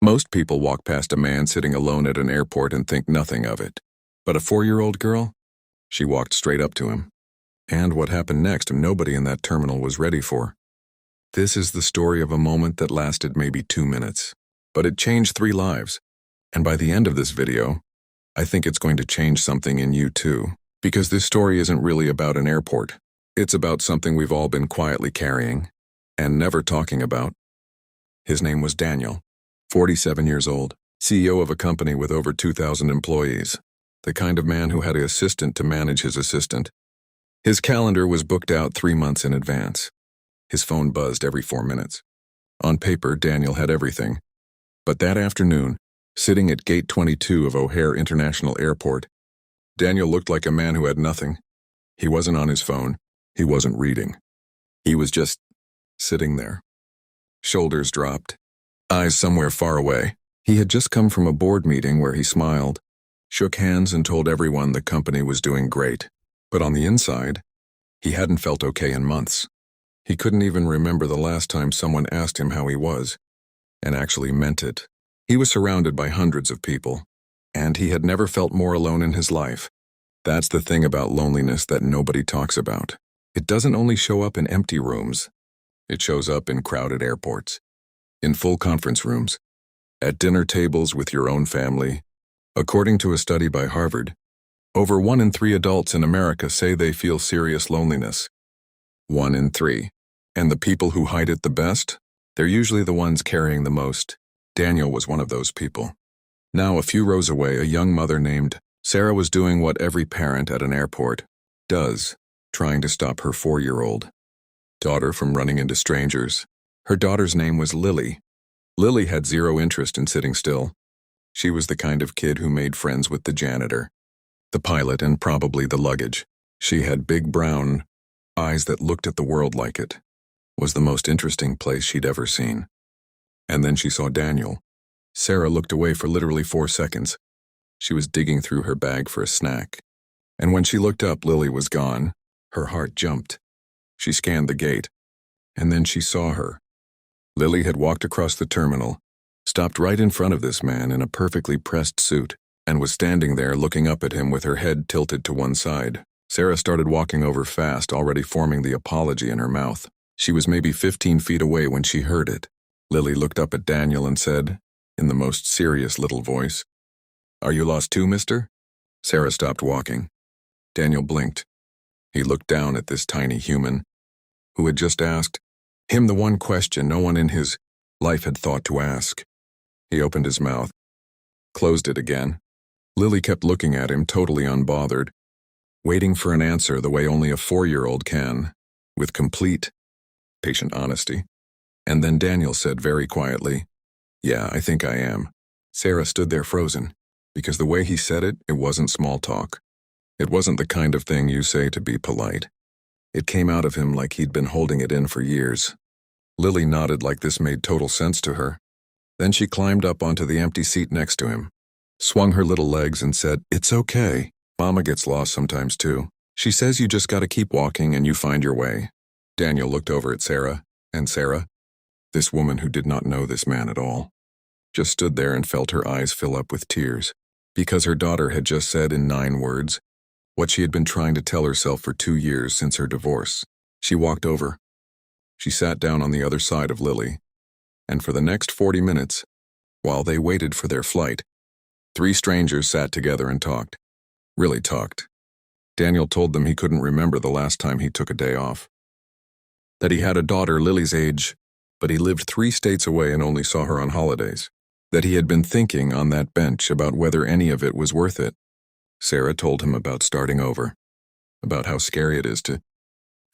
Most people walk past a man sitting alone at an airport and think nothing of it. But a 4-year-old girl? She walked straight up to him. And what happened next, nobody in that terminal was ready for. This is the story of a moment that lasted maybe 2 minutes. But it changed 3 lives. And by the end of this video, I think it's going to change something in you too. Because this story isn't really about an airport. It's about something we've all been quietly carrying and never talking about. His name was Daniel, 47 years old, CEO of a company with over 2,000 employees, the kind of man who had an assistant to manage his assistant. His calendar was booked out 3 months in advance. His phone buzzed every 4 minutes. On paper, Daniel had everything. But that afternoon, sitting at Gate 22 of O'Hare International Airport, Daniel looked like a man who had nothing. He wasn't on his phone. He wasn't reading. He was just sitting there. Shoulders dropped, eyes somewhere far away. He had just come from a board meeting where he smiled, shook hands and told everyone the company was doing great. But on the inside, he hadn't felt okay in months. He couldn't even remember the last time someone asked him how he was, and actually meant it. He was surrounded by hundreds of people, and he had never felt more alone in his life. That's the thing about loneliness that nobody talks about. It doesn't only show up in empty rooms. It shows up in crowded airports, in full conference rooms, at dinner tables with your own family. According to a study by Harvard, over 1 in 3 adults in America say they feel serious loneliness. 1 in 3. And the people who hide it the best? They're usually the ones carrying the most. Daniel was one of those people. Now, a few rows away, a young mother named Sarah was doing what every parent at an airport does, trying to stop her 4-year-old daughter from running into strangers. Her daughter's name was Lily. Lily had zero interest in sitting still. She was the kind of kid who made friends with the janitor, the pilot, and probably the luggage. She had big brown eyes that looked at the world like it was the most interesting place she'd ever seen. And then she saw Daniel. Sarah looked away for literally 4 seconds. She was digging through her bag for a snack. And when she looked up, Lily was gone. Her heart jumped. She scanned the gate. And then she saw her. Lily had walked across the terminal, stopped right in front of this man in a perfectly pressed suit, and was standing there looking up at him with her head tilted to one side. Sarah started walking over fast, already forming the apology in her mouth. She was maybe 15 feet away when she heard it. Lily looked up at Daniel and said, in the most serious little voice, "Are you lost too, mister?" Sarah stopped walking. Daniel blinked. He looked down at this tiny human who had just asked him the one question no one in his life had thought to ask. He opened his mouth, closed it again. Lily kept looking at him, totally unbothered, waiting for an answer the way only a 4-year-old can, with complete, patient honesty. And then Daniel said very quietly, "Yeah, I think I am." Sarah stood there frozen, because the way he said it, it wasn't small talk. It wasn't the kind of thing you say to be polite. It came out of him like he'd been holding it in for years. Lily nodded like this made total sense to her. Then she climbed up onto the empty seat next to him, swung her little legs and said, "It's okay. Mama gets lost sometimes too. She says you just gotta keep walking and you find your way." Daniel looked over at Sarah, and Sarah, this woman who did not know this man at all, just stood there and felt her eyes fill up with tears, because her daughter had just said in 9 words what she had been trying to tell herself for 2 years since her divorce. She walked over. She sat down on the other side of Lily, and for the next 40 minutes, while they waited for their flight, 3 strangers sat together and talked. Really talked. Daniel told them he couldn't remember the last time he took a day off. That he had a daughter Lily's age, but he lived 3 states away and only saw her on holidays. That he had been thinking on that bench about whether any of it was worth it. Sarah told him about starting over, about how scary it is to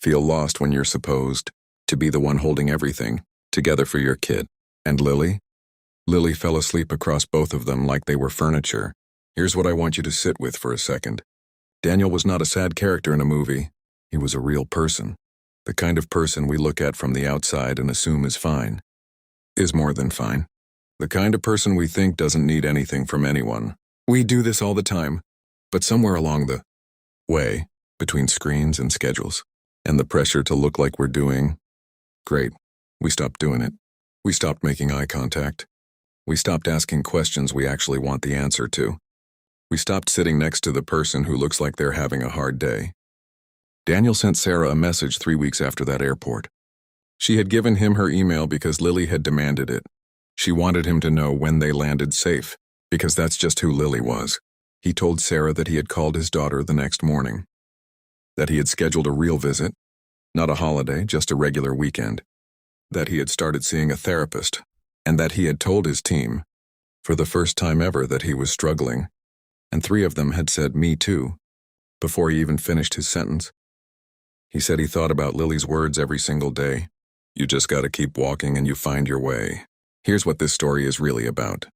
feel lost when you're supposed to be the one holding everything together for your kid. And Lily? Lily fell asleep across both of them like they were furniture. Here's what I want you to sit with for a second. Daniel was not a sad character in a movie. He was a real person. The kind of person we look at from the outside and assume is fine. Is more than fine. The kind of person we think doesn't need anything from anyone. We do this all the time. But somewhere along the way, between screens and schedules, and the pressure to look like we're doing great, we stopped doing it. We stopped making eye contact. We stopped asking questions we actually want the answer to. We stopped sitting next to the person who looks like they're having a hard day. Daniel sent Sarah a message 3 weeks after that airport. She had given him her email because Lily had demanded it. She wanted him to know when they landed safe, because that's just who Lily was. He told Sarah that he had called his daughter the next morning, that he had scheduled a real visit, not a holiday, just a regular weekend, that he had started seeing a therapist, and that he had told his team, for the first time ever, that he was struggling, and 3 of them had said, "Me too," before he even finished his sentence. He said he thought about Lily's words every single day. You just gotta keep walking and you find your way. Here's what this story is really about.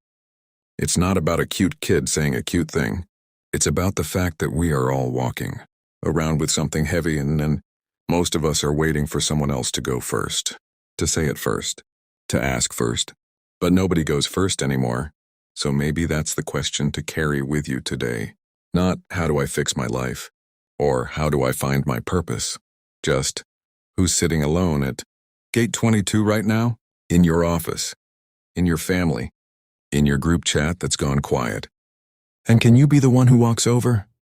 It's not about a cute kid saying a cute thing. It's about the fact that we are all walking around with something heavy, and then most of us are waiting for someone else to go first, to say it first, to ask first. But nobody goes first anymore, so maybe that's the question to carry with you today. Not, how do I fix my life? Or how do I find my purpose? Just, who's sitting alone at Gate 22 right now? In your office, in your family, in your group chat that's gone quiet. And can you be the one who walks over?